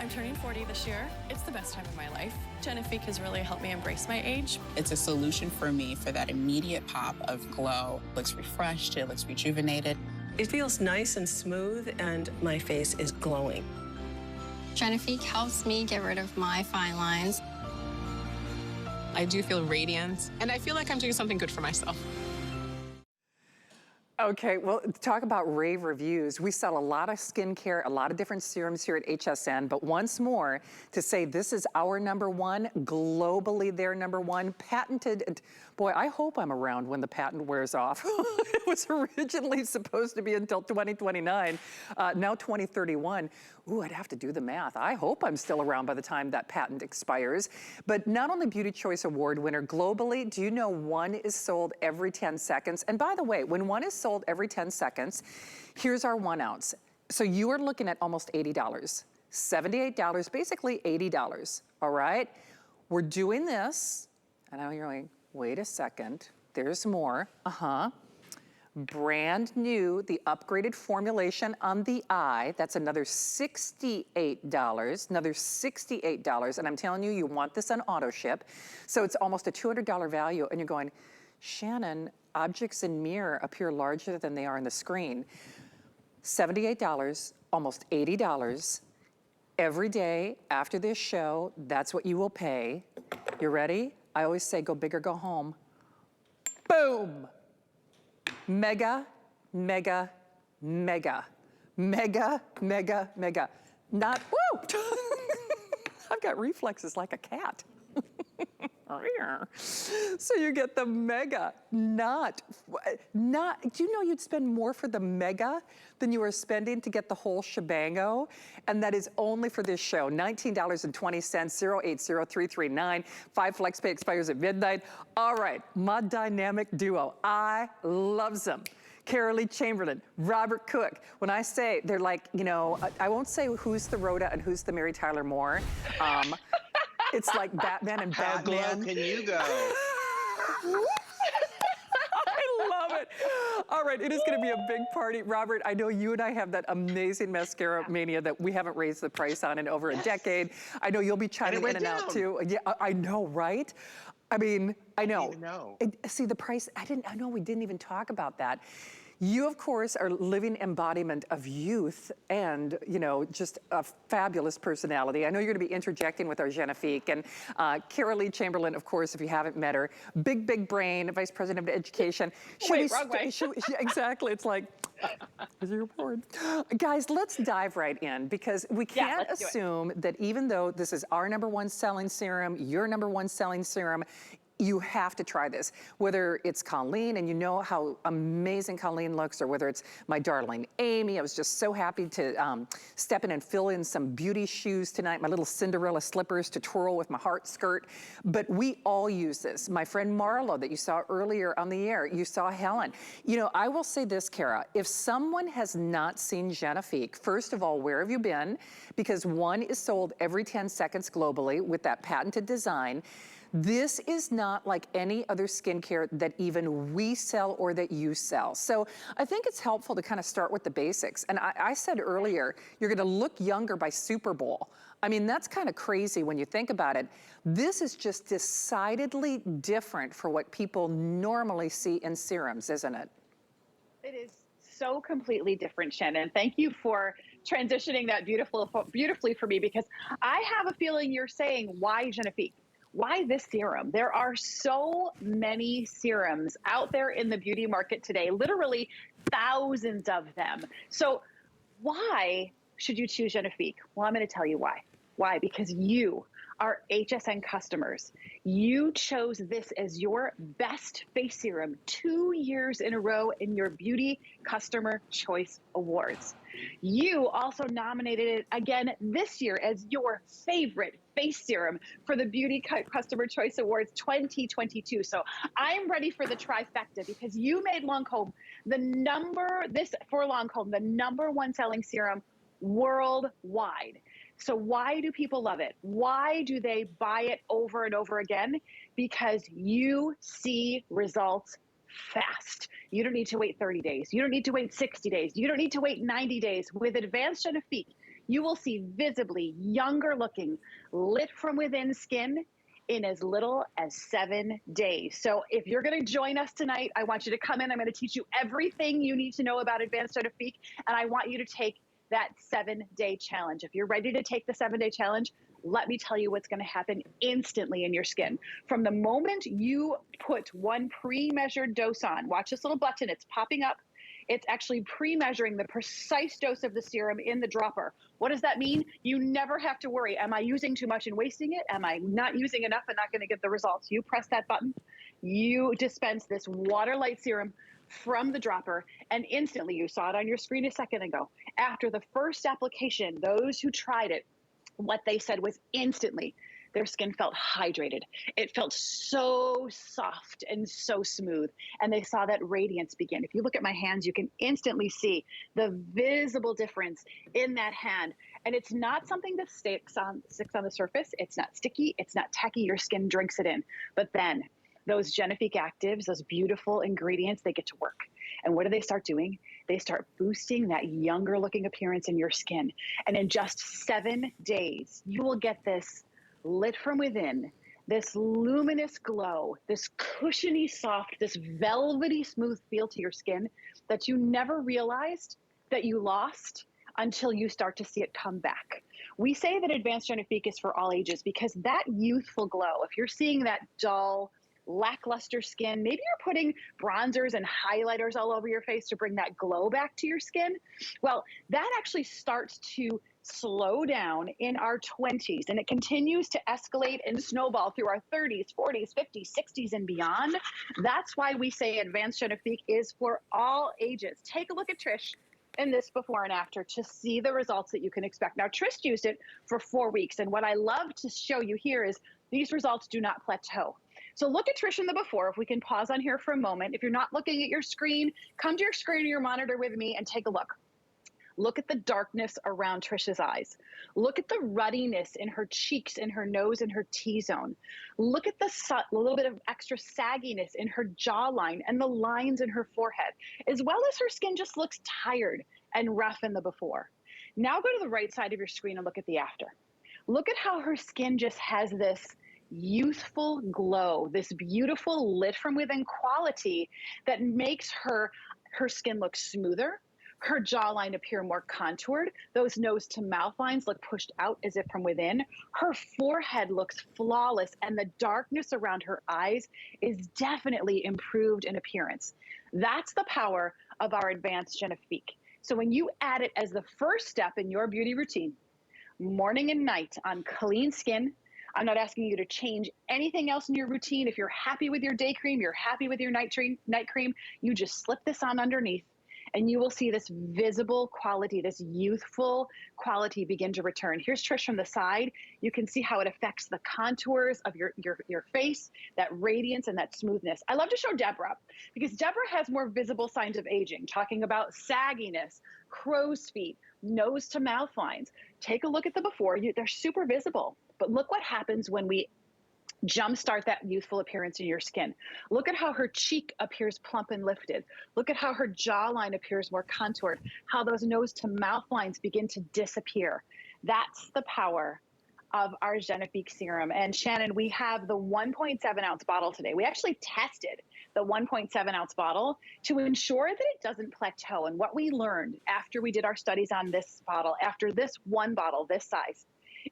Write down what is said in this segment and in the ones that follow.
I'm turning 40 this year. It's the best time of my life. Genifique has really helped me embrace my age. It's a solution for me for that immediate pop of glow. It looks refreshed, it looks rejuvenated. It feels nice and smooth, and my face is glowing. Genifique helps me get rid of my fine lines. I do feel radiant, and I feel like I'm doing something good for myself. Okay, well, talk about rave reviews. We sell a lot of skincare, a lot of different serums here at HSN, but once more, to say this is our #1, globally their #1, patented. Boy, I hope I'm around when the patent wears off. It was originally supposed to be until 2029, now 2031. Ooh, I'd have to do the math. I hope I'm still around by the time that patent expires. But not only Beauty Choice Award winner globally, do you know one is sold every 10 seconds? And by the way, when one is sold every 10 seconds, here's our 1 ounce. So you are looking at almost $80, $78, basically $80, all right? We're doing this, and now you're like, wait a second, there's more, brand new, the upgraded formulation on the eye, that's another $68, and I'm telling you, you want this on auto ship. So it's almost a $200 value, and you're going, Shannon, objects in mirror appear larger than they are on the screen. $78, almost $80. Every day after this show, that's what you will pay. You ready? I always say go big or go home. Boom! Mega, mega, mega. Mega, mega, mega. Not, woo! I've got reflexes like a cat. So you get the mega, not, do you know you'd spend more for the mega than you are spending to get the whole shebango? And that is only for this show, $19.20, 080339. 5 flex pay expires at midnight. All right, my dynamic duo, I loves them. Carolee Chamberlain, Robert Cook. When I say, they're like, you know, I won't say who's the Rhoda and who's the Mary Tyler Moore. It's like Batman and How Batman. glow can you go? I love it. All right, it is gonna be a big party. Robert, I know you and I have that amazing mascara mania that we haven't raised the price on in over a decade. I know you'll be chiming in and out too. Yeah, I know, right? I mean, I know. See, the price, I know we didn't even talk about that. You, of course, are living embodiment of youth and, you know, just a fabulous personality. I know you're gonna be interjecting with our Genifique. And Carolee Chamberlain, of course, if you haven't met her, big, big brain, Vice President of Education. Wait, wrong way. Exactly, it's like, is your board? Guys, let's dive right in because we can't assume that even though this is our #1 selling serum, your #1 selling serum, you have to try this. Whether it's Colleen, and you know how amazing Colleen looks, or whether it's my darling Amy. I was just so happy to step in and fill in some beauty shoes tonight, my little Cinderella slippers to twirl with my heart skirt. But we all use this. My friend Marlo that you saw earlier on the air, you saw Helen. You know, I will say this, Cara, if someone has not seen Genifique, first of all, where have you been? Because one is sold every 10 seconds globally with that patented design. This is not like any other skincare that even we sell or that you sell. So I think it's helpful to kind of start with the basics. And I said earlier, you're gonna look younger by Super Bowl. I mean, that's kind of crazy when you think about it. This is just decidedly different for what people normally see in serums, isn't it? It is so completely different, Shannon. Thank you for transitioning that beautifully for me, because I have a feeling you're saying, why Genifique? Why this serum? There are so many serums out there in the beauty market today, literally thousands of them. So why should you choose Genifique? Well, I'm going to tell you why. Why? Because you are HSN customers. You chose this as your best face serum 2 years in a row in your Beauty Customer Choice Awards. You also nominated it again this year as your favorite face serum for the Beauty Customer Choice Awards 2022. So I'm ready for the trifecta, because you made Lancome the #1 selling serum worldwide. So why do people love it? Why do they buy it over and over again? Because you see results fast. You don't need to wait 30 days. You don't need to wait 60 days. You don't need to wait 90 days. With Advanced Genifique, You will see visibly younger looking, lit from within skin in as little as 7 days. So if you're going to join us tonight, I want you to come in. I'm going to teach you everything you need to know about Advanced Genifique, and I want you to take that 7-day challenge. If you're ready to take the 7-day challenge, let me tell you what's going to happen instantly in your skin. From the moment you put one pre-measured dose on, watch this little button, it's popping up. It's actually pre-measuring the precise dose of the serum in the dropper. What does that mean? You never have to worry. Am I using too much and wasting it? Am I not using enough and not going to get the results? You press that button, you dispense this water light serum from the dropper, and instantly, you saw it on your screen a second ago, after the first application, those who tried it, what they said was instantly their skin felt hydrated. It felt so soft and so smooth. And they saw that radiance begin. If you look at my hands, you can instantly see the visible difference in that hand. And it's not something that sticks on the surface. It's not sticky. It's not tacky. Your skin drinks it in. But then those Genifique actives, those beautiful ingredients, they get to work. And what do they start doing? They start boosting that younger looking appearance in your skin. And in just 7 days, you will get this lit from within, this luminous glow, this cushiony soft, this velvety smooth feel to your skin that you never realized that you lost until you start to see it come back. We say that Advanced Genifique is for all ages because that youthful glow, if you're seeing that dull, lackluster skin, maybe you're putting bronzers and highlighters all over your face to bring that glow back to your skin. Well, that actually starts to slow down in our 20s, and it continues to escalate and snowball through our 30s, 40s, 50s, 60s, and beyond. That's why we say Advanced Genifique is for all ages. Take a look at Trish in this before and after to see the results that you can expect. Now, Trish used it for 4 weeks, and what I love to show you here is these results do not plateau. So look at Trish in the before. If we can pause on here for a moment. If you're not looking at your screen, come to your screen or your monitor with me and take a look. Look at the darkness around Trish's eyes. Look at the ruddiness in her cheeks, in her nose, and her T-zone. Look at the little bit of extra sagginess in her jawline and the lines in her forehead, as well as her skin just looks tired and rough in the before. Now go to the right side of your screen and look at the after. Look at how her skin just has this youthful glow, this beautiful lit from within quality that makes her skin look smoother, her jawline appear more contoured, those nose to mouth lines look pushed out as if from within, her forehead looks flawless, and the darkness around her eyes is definitely improved in appearance. That's the power of our Advanced Genifique. So when you add it as the first step in your beauty routine, morning and night on clean skin, I'm not asking you to change anything else in your routine. If you're happy with your day cream, you're happy with your night cream, you just slip this on underneath and you will see this visible quality, this youthful quality begin to return. Here's Trish from the side. You can see how it affects the contours of your face, that radiance and that smoothness. I love to show Deborah because Deborah has more visible signs of aging, talking about sagginess, crow's feet, nose to mouth lines. Take a look at the before. They're super visible. But look what happens when we jumpstart that youthful appearance in your skin. Look at how her cheek appears plump and lifted. Look at how her jawline appears more contoured, how those nose to mouth lines begin to disappear. That's the power of our Genifique serum. And Shannon, we have the 1.7 ounce bottle today. We actually tested the 1.7 ounce bottle to ensure that it doesn't plateau. And what we learned after we did our studies on this bottle, after this one bottle, this size,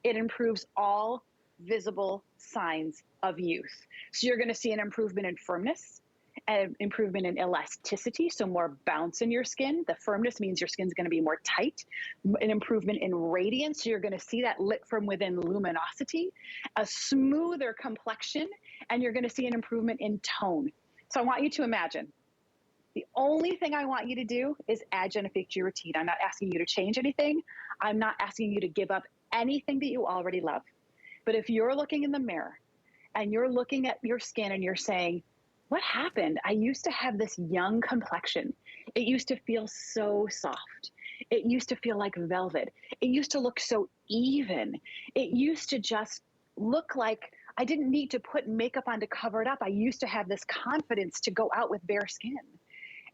it improves all visible signs of youth. So you're going to see an improvement in firmness, an improvement in elasticity, so more bounce in your skin. The firmness means your skin's going to be more tight. An improvement in radiance, so you're going to see that lit from within luminosity, a smoother complexion, and you're going to see an improvement in tone. So I want you to imagine, the only thing I want you to do is add Genifique to your routine. I'm not asking you to change anything. I'm not asking you to give up anything that you already love. But if you're looking in the mirror and you're looking at your skin and you're saying, what happened? I used to have this young complexion. It used to feel so soft. It used to feel like velvet. It used to look so even. It used to just look like I didn't need to put makeup on to cover it up. I used to have this confidence to go out with bare skin.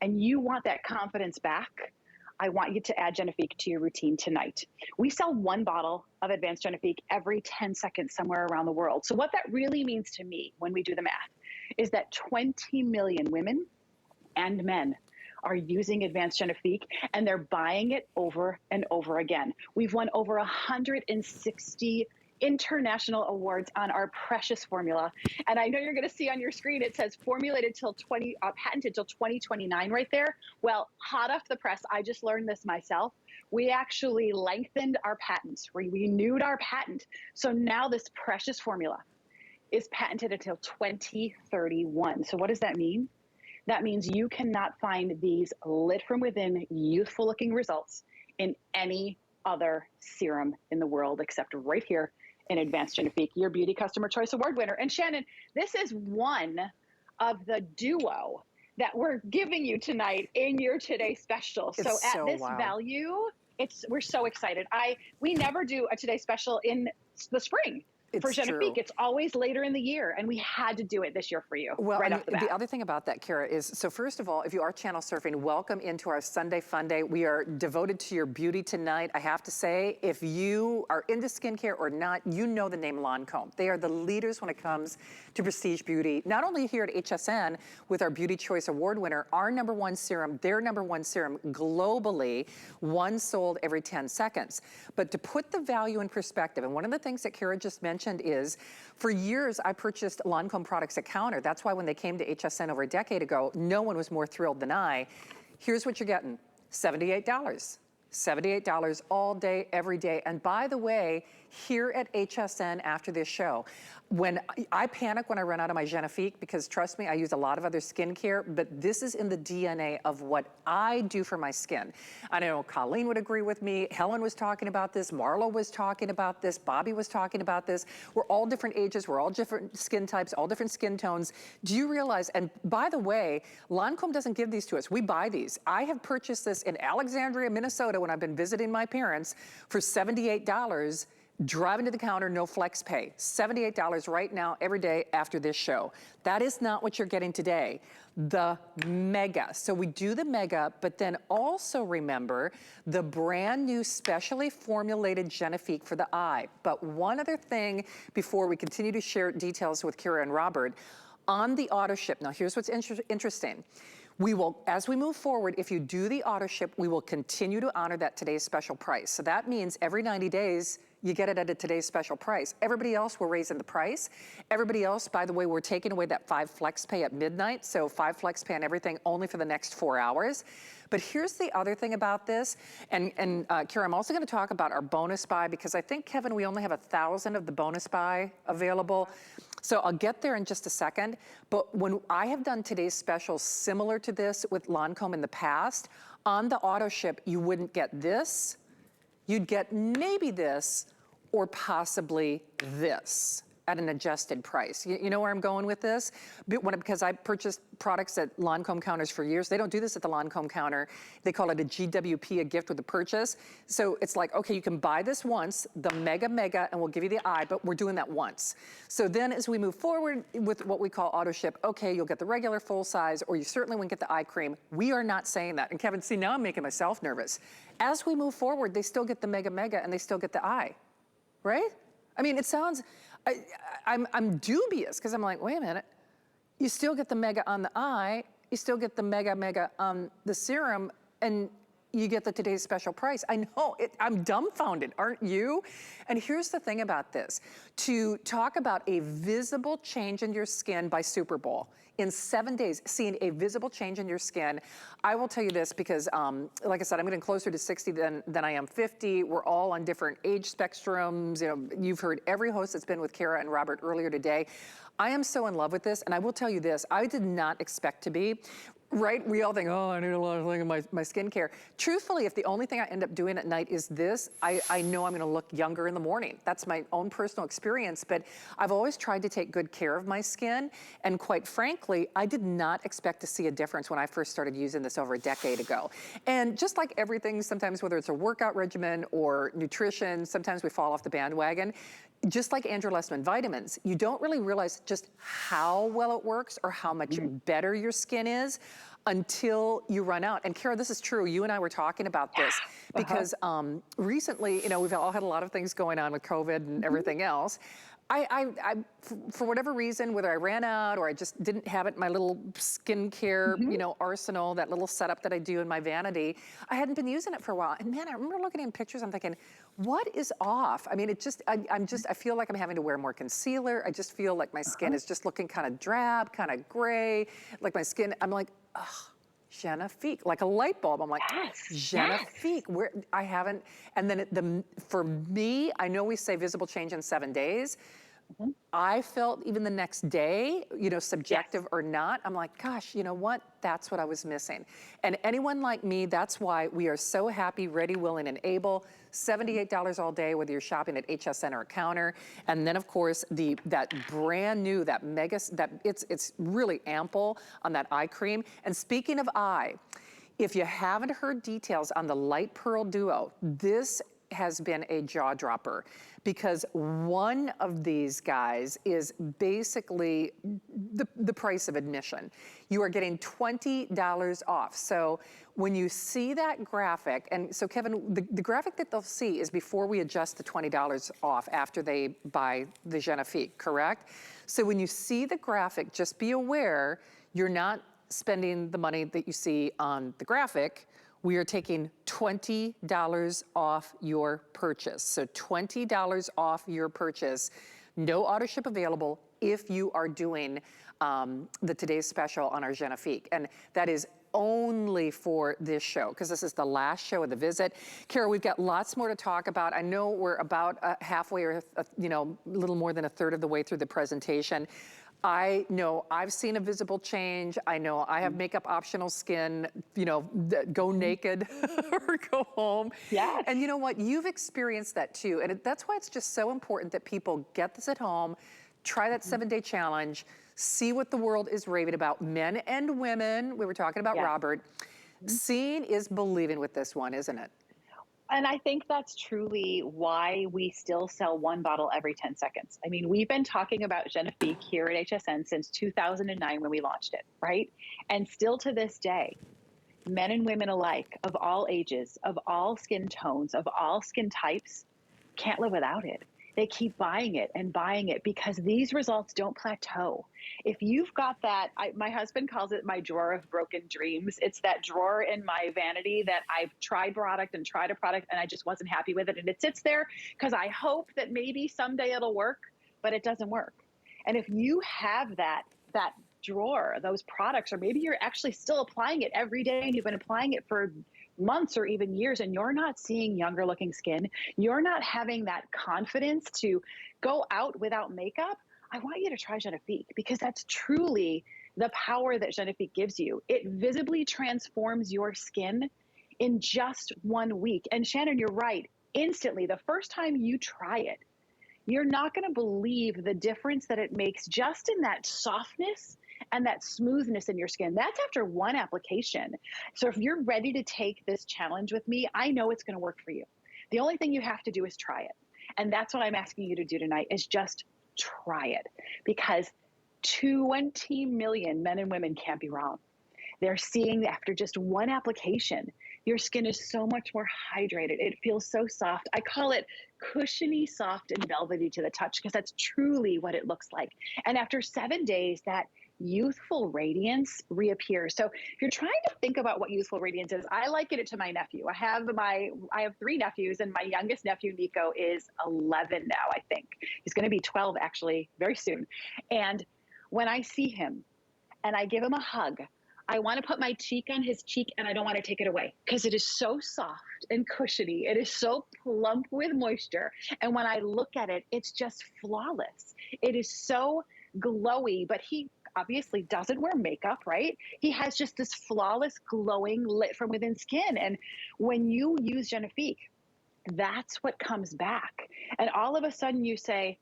And you want that confidence back? I want you to add Genifique to your routine tonight. We sell one bottle of advanced Genifique every 10 seconds somewhere around the world. So what that really means to me when we do the math is that 20 million women and men are using advanced Genifique, and they're buying it over and over again. We've won over 160 international awards on our precious formula. And I know you're going to see on your screen, it says formulated till patented till 2029 right there. Well, hot off the press, I just learned this myself. We actually lengthened our patent. We renewed our patent. So now this precious formula is patented until 2031. So what does that mean? That means you cannot find these lit from within, youthful looking results in any other serum in the world except right here in Advanced Genifique, your Beauty Customer Choice Award winner. And Shannon, this is one of the duo that we're giving you tonight in your Today Special. So at this value, we're so excited. We never do a Today Special in the spring. For Genifique, it's always later in the year, and we had to do it this year for you. Well, right off the bat. The other thing about that, Kara, is so first of all, if you are channel surfing, welcome into our Sunday Fun Day. We are devoted to your beauty tonight. I have to say, if you are into skincare or not, you know the name Lancme. They are the leaders when it comes to prestige beauty. Not only here at HSN with our Beauty Choice Award winner, our #1 serum, their #1 serum globally, one sold every 10 seconds. But to put the value in perspective, and one of the things that Kara just mentioned is, for years, I purchased Lancome products at counter. That's why when they came to HSN over a decade ago, no one was more thrilled than I. Here's what you're getting, $78. $78 all day, every day. And by the way, here at HSN after this show, when I panic when I run out of my Genifique, because trust me, I use a lot of other skincare, but this is in the DNA of what I do for my skin. I know Colleen would agree with me. Helen was talking about this. Marlo was talking about this. Bobby was talking about this. We're all different ages. We're all different skin types, all different skin tones. Do you realize, and by the way, Lancome doesn't give these to us. We buy these. I have purchased this in Alexandria, Minnesota when I've been visiting my parents for $78. Driving to the counter, no flex pay. $78 right now, every day after this show. That is not what you're getting today. The mega. So we do the mega, but then also remember the brand new specially formulated Genifique for the eye. But one other thing before we continue to share details with Kira and Robert, on the auto ship. Now here's what's interesting. We will, as we move forward, if you do the auto ship, we will continue to honor that today's special price. So that means every 90 days, you get it at a today's special price. Everybody else, we're raising the price. Everybody else, by the way, we're taking away that 5 flex pay at midnight. So 5 flex pay on everything only for the next 4 hours. But here's the other thing about this. And Kira, I'm also gonna talk about our bonus buy, because I think, Kevin, we only have 1,000 of the bonus buy available. So I'll get there in just a second. But when I have done today's special similar to this with Lancome in the past, on the auto ship, you wouldn't get this. You'd get maybe this, or possibly this at an adjusted price. You know where I'm going with this? Because I purchased products at Lancome counters for years. They don't do this at the Lancome counter. They call it a GWP, a gift with a purchase. So it's like, okay, you can buy this once, the mega, and we'll give you the eye, but we're doing that once. So then as we move forward with what we call auto ship, okay, you'll get the regular full size, or you certainly won't get the eye cream. We are not saying that. And Kevin, see, now I'm making myself nervous. As we move forward, they still get the mega, and they still get the eye, right? I mean, it sounds, I'm dubious, because I'm like, wait a minute, you still get the mega on the eye, you still get the mega on the serum, and you get the today's special price. I know, I'm dumbfounded, aren't you? And here's the thing about this. To talk about a visible change in your skin by Super Bowl, in 7 days, seeing a visible change in your skin, I will tell you this because, like I said, I'm getting closer to 60 than I am 50. We're all on different age spectrums. You know, you've heard every host that's been with Kara and Robert earlier today. I am so in love with this, and I will tell you this, I did not expect to be. Right? We all think, oh, I need a lot of things in my skincare. Truthfully, if the only thing I end up doing at night is this, I know I'm gonna look younger in the morning. That's my own personal experience, but I've always tried to take good care of my skin, and quite frankly, I did not expect to see a difference when I first started using this over a decade ago. And just like everything, sometimes whether it's a workout regimen or nutrition, sometimes we fall off the bandwagon. Just like Andrew Lessman vitamins, you don't really realize just how well it works or how much better your skin is until you run out. And Kara, this is true. You and I were talking about this because recently, you know, we've all had a lot of things going on with COVID and everything else. For whatever reason, whether I ran out or I just didn't have it in my little skincare, you know, arsenal, that little setup that I do in my vanity, I hadn't been using it for a while. And man, I remember looking in pictures, I'm thinking, what is off? I mean, it just, I feel like I'm having to wear more concealer. I just feel like my skin is just looking kind of drab, kind of gray. Like my skin, I'm like, ugh. Genifique, like a light bulb. I'm like, Genifique, where I haven't, and then for me, I know we say visible change in 7 days. I felt even the next day, you know, subjective or not, I'm like, gosh, you know what? That's what I was missing. And anyone like me, that's why we are so happy, ready, willing, and able. $78 all day, whether you're shopping at HSN or a counter. And then of course, that brand new, that mega, it's really ample on that eye cream. And speaking of eye, if you haven't heard details on the Light Pearl Duo, this has been a jaw dropper because one of these guys is basically the price of admission. You are getting $20 off. So when you see that graphic, and so Kevin, the graphic that they'll see is before we adjust the $20 off after they buy the Genifique, correct? So when you see the graphic, just be aware you're not spending the money that you see on the graphic. We are taking $20 off your purchase. So $20 off your purchase. No auto ship available if you are doing the Today's Special on our Genifique. And that is only for this show, because this is the last show of the visit. Kara, we've got lots more to talk about. I know we're about halfway or, you know, a little more than a third of the way through the presentation. I know I've seen a visible change. I know I have makeup optional skin, you know, go naked or go home. Yes. And you know what? You've experienced that too. And that's why it's just so important that people get this at home, try that 7-day challenge, see what the world is raving about, men and women. We were talking about Robert. Seeing is believing with this one, isn't it? And I think that's truly why we still sell one bottle every 10 seconds. I mean, we've been talking about Genifique here at HSN since 2009 when we launched it, right? And still to this day, men and women alike, of all ages, of all skin tones, of all skin types, can't live without it. They keep buying it because these results don't plateau. If you've got that, my husband calls it my drawer of broken dreams. It's that drawer in my vanity that I've tried a product and I just wasn't happy with it. And it sits there because I hope that maybe someday it'll work, but it doesn't work. And if you have that drawer, those products, or maybe you're actually still applying it every day and you've been applying it for months or even years and you're not seeing younger looking skin, you're not having that confidence to go out without makeup, I want you to try Genifique because that's truly the power that Genifique gives you. It visibly transforms your skin in just 1 week. And Shannon, you're right. Instantly, the first time you try it, you're not going to believe the difference that it makes just in that softness and that smoothness in your skin. That's after one application. So if you're ready to take this challenge with me, I know it's going to work for you. The only thing you have to do is try it. And that's what I'm asking you to do tonight is just try it, because 20 million men and women can't be wrong. They're seeing after just one application, your skin is so much more hydrated. It feels so soft. I call it cushiony, soft, and velvety to the touch because that's truly what it looks like. And after 7 days, that youthful radiance reappears. So if you're trying to think about what youthful radiance is, I liken it to my nephew. I have 3 nephews, and my youngest nephew, Nico, is 11 now, I think. He's going to be 12 actually very soon. And when I see him and I give him a hug, I want to put my cheek on his cheek and I don't want to take it away because it is so soft and cushiony. It is so plump with moisture. And when I look at it, it's just flawless. It is so glowy, but he obviously doesn't wear makeup, right? He has just this flawless, glowing, lit from within skin. And when you use Genifique, that's what comes back. And all of a sudden you say,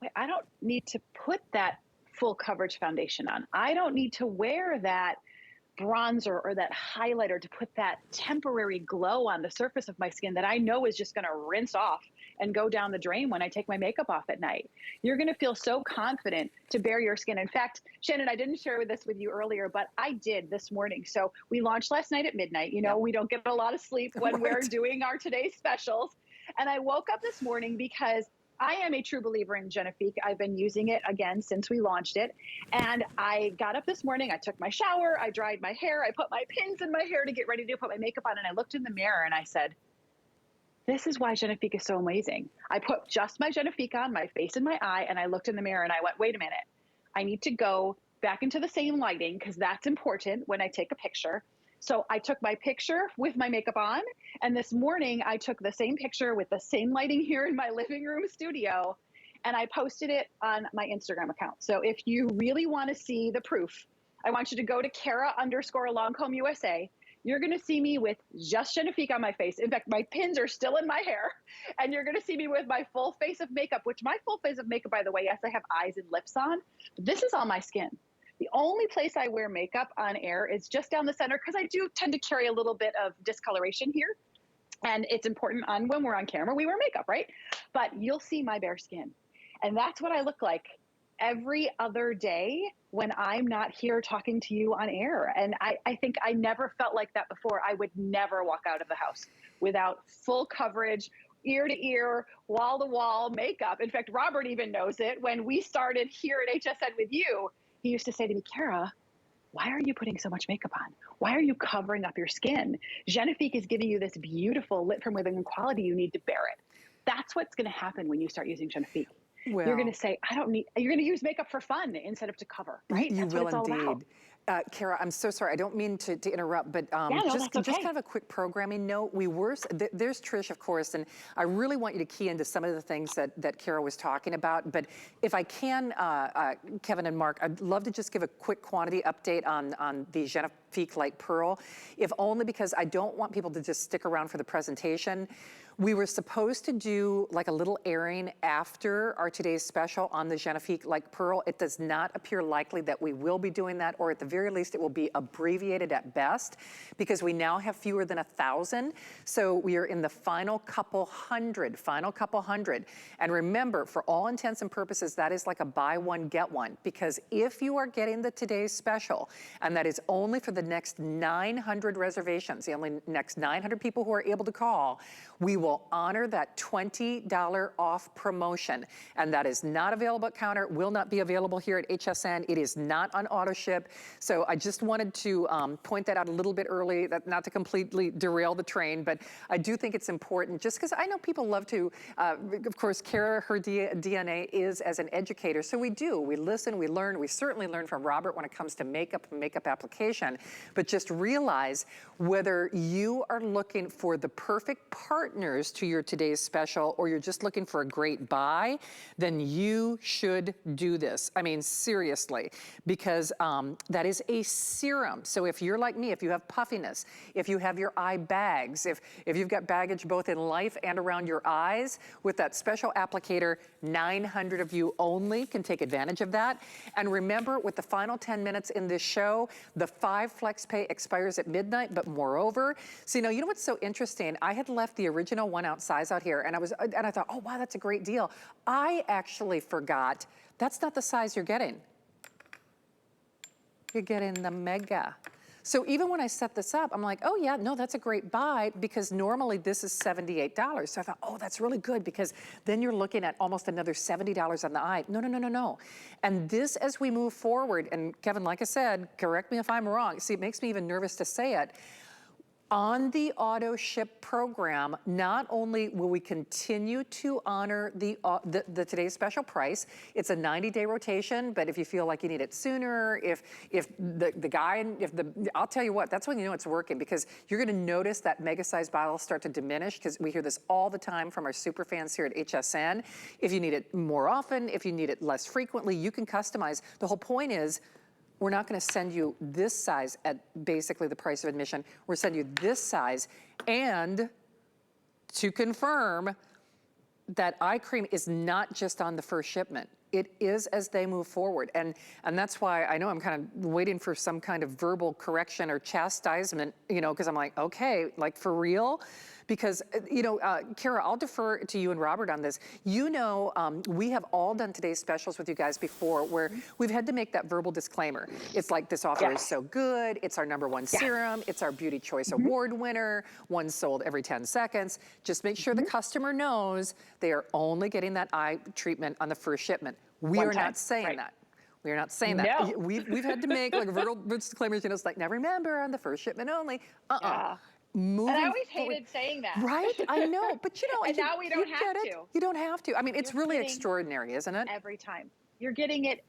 wait, I don't need to put that full coverage foundation on. I don't need to wear that bronzer or that highlighter to put that temporary glow on the surface of my skin that I know is just going to rinse off and go down the drain when I take my makeup off at night. You're going to feel so confident to bare your skin. In fact, Shannon, I didn't share this with you earlier, but I did this morning. So we launched last night at midnight. You know, we don't get a lot of sleep when we're doing our today's specials. And I woke up this morning because I am a true believer in Genifique. I've been using it again since we launched it. And I got up this morning, I took my shower, I dried my hair, I put my pins in my hair to get ready to put my makeup on. And I looked in the mirror and I said, this is why Genifique is so amazing. I put just my Genifique on, my face and my eye, and I looked in the mirror and I went, wait a minute. I need to go back into the same lighting because that's important when I take a picture. So I took my picture with my makeup on, and this morning I took the same picture with the same lighting here in my living room studio, and I posted it on my Instagram account. So if you really want to see the proof, I want you to go to Kara_Longcomb USA. You're going to see me with just Genifique on my face. In fact, my pins are still in my hair, and you're going to see me with my full face of makeup, which my full face of makeup, by the way, yes, I have eyes and lips on, but this is on my skin. The only place I wear makeup on air is just down the center because I do tend to carry a little bit of discoloration here. And it's important when we're on camera, we wear makeup, right? But you'll see my bare skin. And that's what I look like every other day when I'm not here talking to you on air. And I think I never felt like that before. I would never walk out of the house without full coverage, ear to ear, wall to wall makeup. In fact, Robert even knows it. When we started here at HSN with you, he used to say to me, Kara, why are you putting so much makeup on? Why are you covering up your skin? Genifique is giving you this beautiful lit from within quality. You need to bear it. That's what's going to happen when you start using Genifique. Well, you're going to say, you're going to use makeup for fun instead of to cover, right? You That's will what it's all indeed. about. Kara, I'm so sorry. I don't mean to interrupt, but just kind of a quick programming note. There's Trish, of course, and I really want you to key into some of the things that Kara was talking about. But if I can, Kevin and Mark, I'd love to just give a quick quantity update on the Genifique Light Pearl, if only because I don't want people to just stick around for the presentation. We were supposed to do like a little airing after our today's special on the Genifique Light Pearl. It does not appear likely that we will be doing that, or at the very least it will be abbreviated at best, because we now have fewer than 1,000. So we are in the final couple hundred. And remember, for all intents and purposes, that is like a buy one, get one, because if you are getting the today's special, and that is only for the next 900 reservations, the only next 900 people who are able to call, we will honor that $20 off promotion. And that is not available at counter, will not be available here at HSN. It is not on auto ship. So I just wanted to point that out a little bit early, not to completely derail the train, but I do think it's important just because I know people love to, of course, Kara, her DNA is as an educator. So we listen, we learn, we certainly learn from Robert when it comes to makeup and makeup application, but just realize whether you are looking for the perfect partners to your today's special, or you're just looking for a great buy, then you should do this. I mean, seriously, because that is a serum. So if you're like me, if you have puffiness, if you have your eye bags, if you've got baggage both in life and around your eyes, with that special applicator, 900 of you only can take advantage of that. And remember, with the final 10 minutes in this show, the 5 flex pay expires at midnight, but moreover, so you know what's so interesting? I had left the original 1-ounce size out here, and I thought, oh wow, that's a great deal. I actually forgot that's not the size you're getting. You're getting the mega. So even when I set this up, I'm like, oh yeah, no, that's a great buy, because normally this is $78. So I thought, oh, that's really good, because then you're looking at almost another $70 on the eye. No. And this, as we move forward, and Kevin, like I said, correct me if I'm wrong. See, it makes me even nervous to say it. On the auto ship program, not only will we continue to honor the today's special price, it's a 90-day rotation, but if you feel like you need it sooner, I'll tell you what, that's when you know it's working, because you're gonna notice that mega size bottles start to diminish, because we hear this all the time from our super fans here at HSN. If you need it more often, if you need it less frequently, you can customize. The whole point is, we're not gonna send you this size at basically the price of admission. We're sending you this size, and to confirm that eye cream is not just on the first shipment. It is as they move forward. And that's why I know I'm kind of waiting for some kind of verbal correction or chastisement, you know, because I'm like, okay, like for real? Because, you know, Kara, I'll defer to you and Robert on this. You know, we have all done today's specials with you guys before where we've had to make that verbal disclaimer. It's like, this offer is so good. It's our #1 serum. It's our Beauty Choice Award winner. One sold every 10 seconds. Just make sure the customer knows they are only getting that eye treatment on the first shipment. We are not saying that. We are not saying that. No. We've had to make like verbal disclaimers, you know, it's like, now remember on the first shipment only. And I always hated saying that. Right, I know, but you know, and now we don't have to. You don't have to. I mean, it's really extraordinary, isn't it? Every time. You're getting it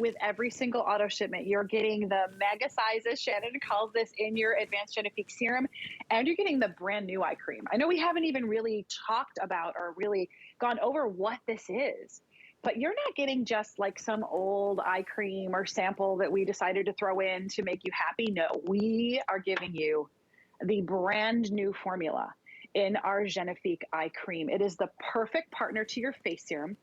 with every single auto shipment. You're getting the mega sizes, Shannon calls this, in your advanced Genifique serum, and you're getting the brand new eye cream. I know we haven't even really talked about or really gone over what this is, but you're not getting just like some old eye cream or sample that we decided to throw in to make you happy. No, we are giving you the brand new formula in our Genifique eye cream. It is the perfect partner to your face serum.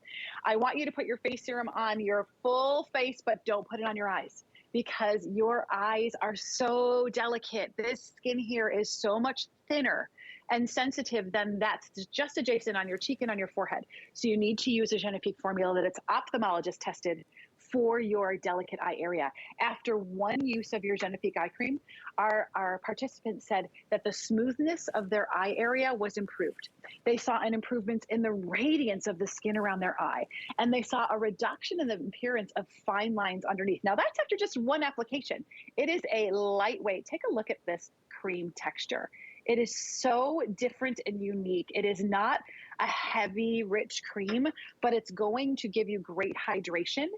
I want you to put your face serum on your full face, but don't put it on your eyes because your eyes are so delicate. This skin here is so much thinner and sensitive than that's just adjacent on your cheek and on your forehead. So you need to use a Genifique formula that it's ophthalmologist tested for your delicate eye area. After one use of your Genifique eye cream, our participants said that the smoothness of their eye area was improved. They saw an improvement in the radiance of the skin around their eye, and they saw a reduction in the appearance of fine lines underneath. Now that's after just one application. It is a lightweight, take a look at this cream texture. It is so different and unique. It is not a heavy, rich cream, but it's going to give you great hydration.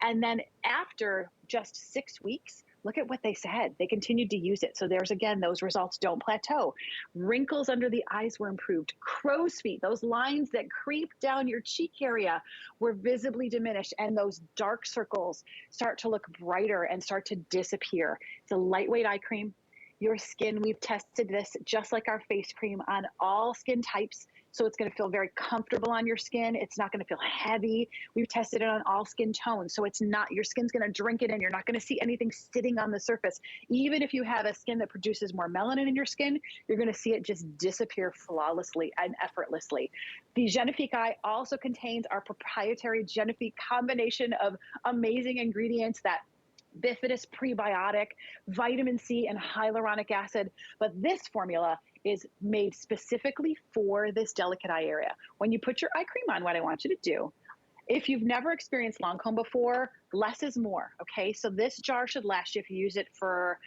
And then after just 6 weeks, look at what they said. They continued to use it. So there's, again, those results don't plateau. Wrinkles under the eyes were improved. Crow's feet, those lines that creep down your cheek area, were visibly diminished. And those dark circles start to look brighter and start to disappear. It's a lightweight eye cream. Your skin, we've tested this just like our face cream on all skin types. So it's going to feel very comfortable on your skin. It's not going to feel heavy. We've tested it on all skin tones. So it's not, your skin's going to drink it in. You're not going to see anything sitting on the surface. Even if you have a skin that produces more melanin in your skin, you're going to see it just disappear flawlessly and effortlessly. The Genifique eye also contains our proprietary Genifique combination of amazing ingredients, that bifida prebiotic, vitamin C, and hyaluronic acid. But this formula is made specifically for this delicate eye area. When you put your eye cream on, what I want you to do, if you've never experienced Lancome before, less is more, okay? So this jar should last you, if you use it for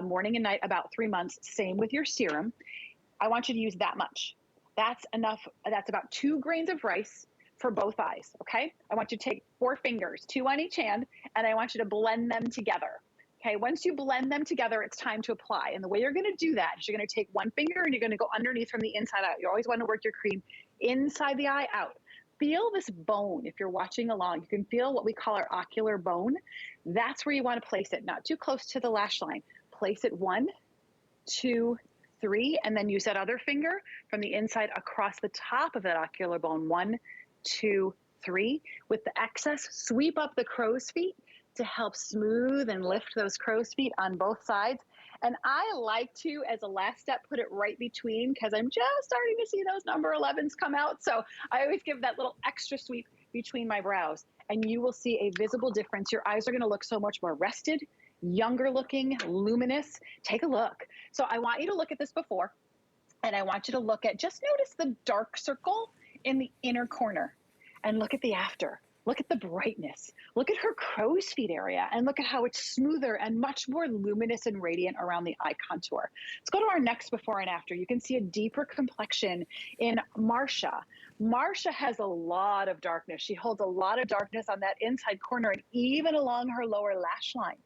morning and night, about 3 months. Same with your serum. I want you to use that much. That's enough. That's about 2 grains of rice for both eyes, okay? I want you to take 4 fingers, 2 on each hand, and I want you to blend them together. Okay, once you blend them together, it's time to apply. And the way you're gonna do that is you're gonna take 1 finger and you're gonna go underneath from the inside out. You always wanna work your cream inside the eye out. Feel this bone. If you're watching along, you can feel what we call our ocular bone. That's where you wanna place it, not too close to the lash line. Place it 1, 2, 3, and then use that other finger from the inside across the top of that ocular bone. 1, 2, 3. With the excess, sweep up the crow's feet to help smooth and lift those crow's feet on both sides. And I like to, as a last step, put it right between, because I'm just starting to see those number 11s come out. So I always give that little extra sweep between my brows, and you will see a visible difference. Your eyes are going to look so much more rested, younger looking, luminous. Take a look. So I want you to look at this before, and I want you to look at, just notice the dark circle in the inner corner, and look at the after. Look at the brightness. Look at her crow's feet area, and look at how it's smoother and much more luminous and radiant around the eye contour. Let's go to our next before and after. You can see a deeper complexion in Marsha. Marsha has a lot of darkness. She holds a lot of darkness on that inside corner and even along her lower lash line.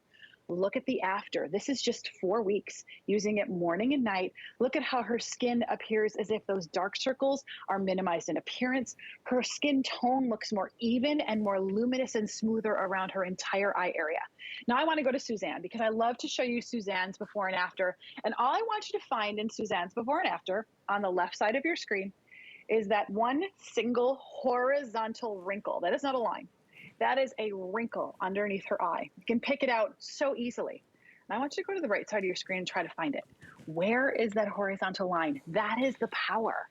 Look at the after. This is just 4 weeks using it morning and night. Look at how her skin appears as if those dark circles are minimized in appearance. Her skin tone looks more even and more luminous and smoother around her entire eye area. Now I want to go to Suzanne, because I love to show you Suzanne's before and after. And all I want you to find in Suzanne's before and after on the left side of your screen is that one single horizontal wrinkle. That is not a line. That is a wrinkle underneath her eye. You can pick it out so easily. And I want you to go to the right side of your screen and try to find it. Where is that horizontal line? That is the power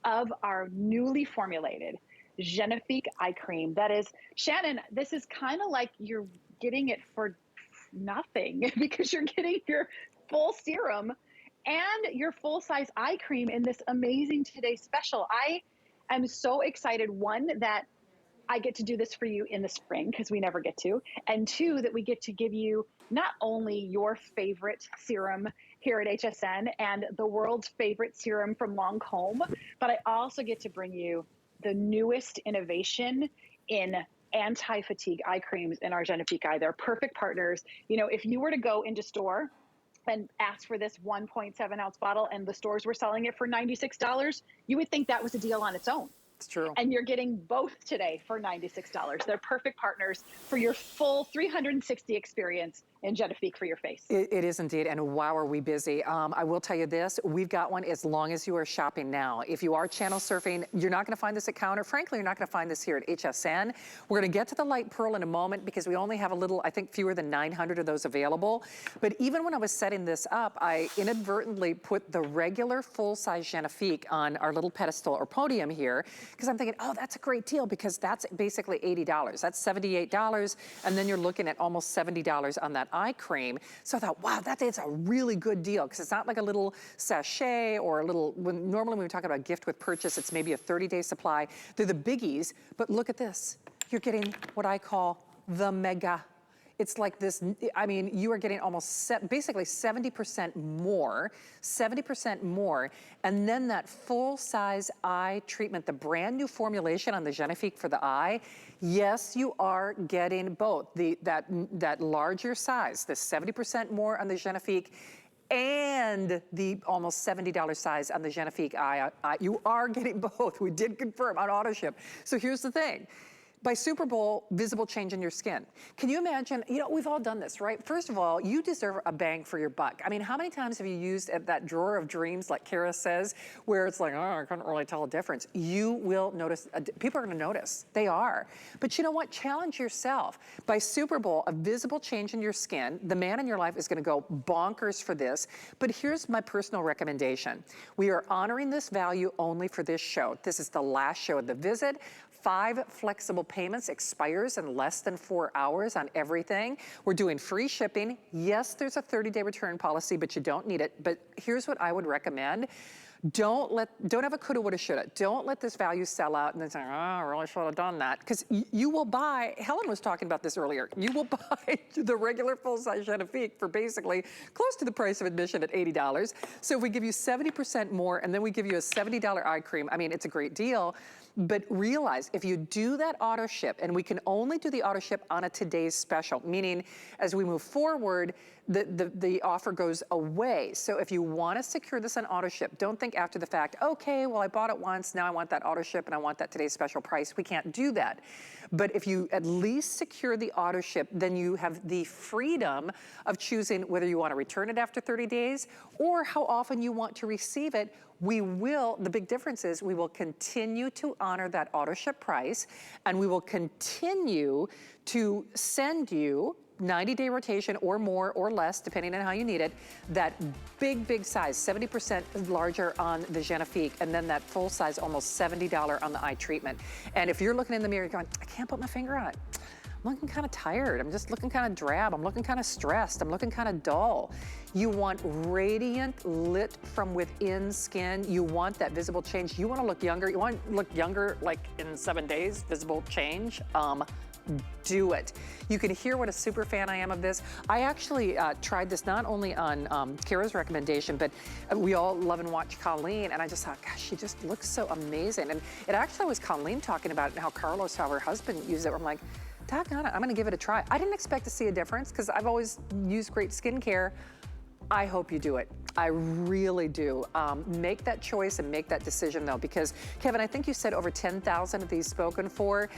of our newly formulated Genifique eye cream. That is, Shannon, this is kind of like you're getting it for nothing because you're getting your full serum and your full-size eye cream in this amazing Today Special. I am so excited, one, that I get to do this for you in the spring because we never get to, and two, that we get to give you not only your favorite serum here at HSN and the world's favorite serum from Lancome, but I also get to bring you the newest innovation in anti-fatigue eye creams in our Genifique eye. They're perfect partners. You know, if you were to go into store and ask for this 1.7 ounce bottle and the stores were selling it for $96, you would think that was a deal on its own. It's true. And you're getting both today for $96. They're perfect partners for your full 360 experience in Genifique for your face. It is indeed, and wow, are we busy. I will tell you this, we've got one as long as you are shopping now. If you are channel surfing, you're not gonna find this at counter. Frankly, you're not gonna find this here at HSN. We're gonna get to the light pearl in a moment because we only have a little, I think fewer than 900 of those available. But even when I was setting this up, I inadvertently put the regular full-size Genifique on our little pedestal or podium here, because I'm thinking, oh, that's a great deal because that's basically $80. That's $78, and then you're looking at almost $70 on that eye cream. So I thought, wow, that is a really good deal because it's not like a little sachet or a little, normally when we talk about gift with purchase, it's maybe a 30-day supply. They're the biggies, but look at this. You're getting what I call the mega. It's like this, I mean, you are getting almost basically 70% more, and then that full-size eye treatment, the brand new formulation on the Genifique for the eye, yes, you are getting both. That larger size, the 70% more on the Genifique, and the almost $70 size on the Genifique eye. You are getting both. We did confirm on auto ship. So here's the thing. By Super Bowl, visible change in your skin. Can you imagine, you know, we've all done this, right? First of all, you deserve a bang for your buck. I mean, how many times have you used that drawer of dreams, like Kara says, where it's like, oh, I couldn't really tell a difference. You will notice, people are gonna notice, they are. But you know what, challenge yourself. By Super Bowl, a visible change in your skin, the man in your life is gonna go bonkers for this. But here's my personal recommendation. We are honoring this value only for this show. This is the last show of the visit. 5 flexible payments, expires in less than 4 hours on everything. We're doing free shipping. Yes, there's a 30-day return policy, but you don't need it. But here's what I would recommend. Don't have a coulda, woulda, shoulda. Don't let this value sell out and then say, oh, I really should have done that. Because you will buy, Helen was talking about this earlier, you will buy the regular full-size Genifique for basically close to the price of admission at $80. So if we give you 70% more and then we give you a $70 eye cream, I mean, it's a great deal. But realize if you do that auto ship, and we can only do the auto ship on a today's special, meaning as we move forward, the offer goes away. So if you want to secure this on auto ship, don't think after the fact, okay, well, I bought it once, now I want that auto ship and I want that today's special price. We can't do that. But if you at least secure the auto ship, then you have the freedom of choosing whether you want to return it after 30 days or how often you want to receive it. We will, the big difference is we will continue to honor that auto ship price, and we will continue to send you 90-day rotation or more or less, depending on how you need it, that big size, 70% larger on the Genifique, and then that full size, almost $70 on the eye treatment. And if you're looking in the mirror going, I can't put my finger on it. I'm looking kind of tired. I'm just looking kind of drab. I'm looking kind of stressed. I'm looking kind of dull. You want radiant, lit from within skin. You want that visible change. You want to look younger. You want to look younger like in 7 days, visible change. Do it. You can hear what a super fan I am of this. I actually tried this not only on Kara's recommendation, but we all love and watch Colleen, and I just thought, gosh, she just looks so amazing. And it actually was Colleen talking about how Carlos, how her husband used it. I'm like, doggone it, I'm gonna give it a try. I didn't expect to see a difference because I've always used great skincare. I hope you do it. I really do. Make that choice and make that decision though, because Kevin, I think you said over 10,000 of these spoken for.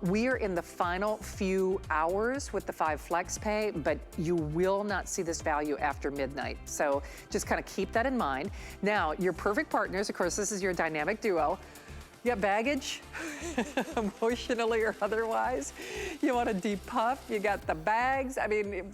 We are in the final few hours with the 5 flex pay, but you will not see this value after midnight. So just kind of keep that in mind. Now, your perfect partners, of course, this is your dynamic duo. You got baggage, emotionally or otherwise. You want to depuff, you got the bags. I mean,